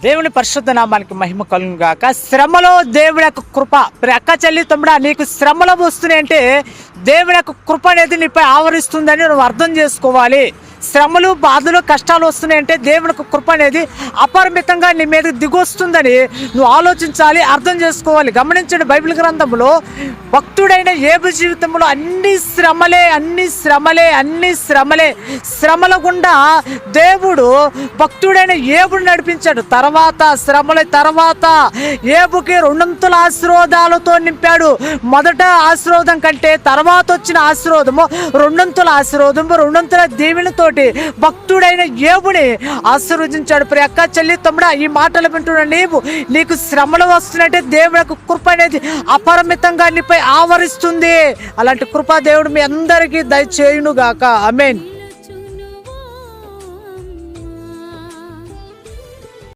దేవుని పరిశుద్ధ నామానికి మహిమ కలుగును గాక. శ్రమలో దేవుని యొక్క కృప. అక్క చెల్లి తమ్ముడా, నీకు శ్రమలు వస్తున్నాయి అంటే దేవుని యొక్క కృప అనేది నీపై ఆవరిస్తుందని నువ్వు అర్థం చేసుకోవాలి. శ్రమలు, బాధలు, కష్టాలు వస్తున్నాయంటే దేవుని యొక్క కృప అనేది అపరిమితంగా నీ మీద దిగొస్తుందని నువ్వు ఆలోచించాలి, అర్థం చేసుకోవాలి. గమనించండి, బైబిల్ గ్రంథంలో భక్తుడైన యేబు జీవితంలో అన్ని శ్రమలే శ్రమల గుండా దేవుడు భక్తుడైన యేబుని నడిపించాడు. తర్వాత యేబుకి 200 ఆశీర్వాదాలతో నింపాడు. మొదట ఆశీర్వాదం కంటే తర్వాత వచ్చిన ఆశీర్వాదము 200 ఆశీర్వాదము, 200 దీవెనతో భక్తుడైన యేబుని ఆశీర్వదించాడు. ప్రియ అక్క చెల్లి తమ్ముడా, ఈ మాటలు వింటున్న నీకు శ్రమలు వస్తున్నట్టే దేవుని యొక్క కృప అనేది అపరిమితంగా నీపై ఆవరిస్తుంది. అలాంటి కృప దేవుడు మీ అందరికీ దయచేయును గాక. ఆమేన్.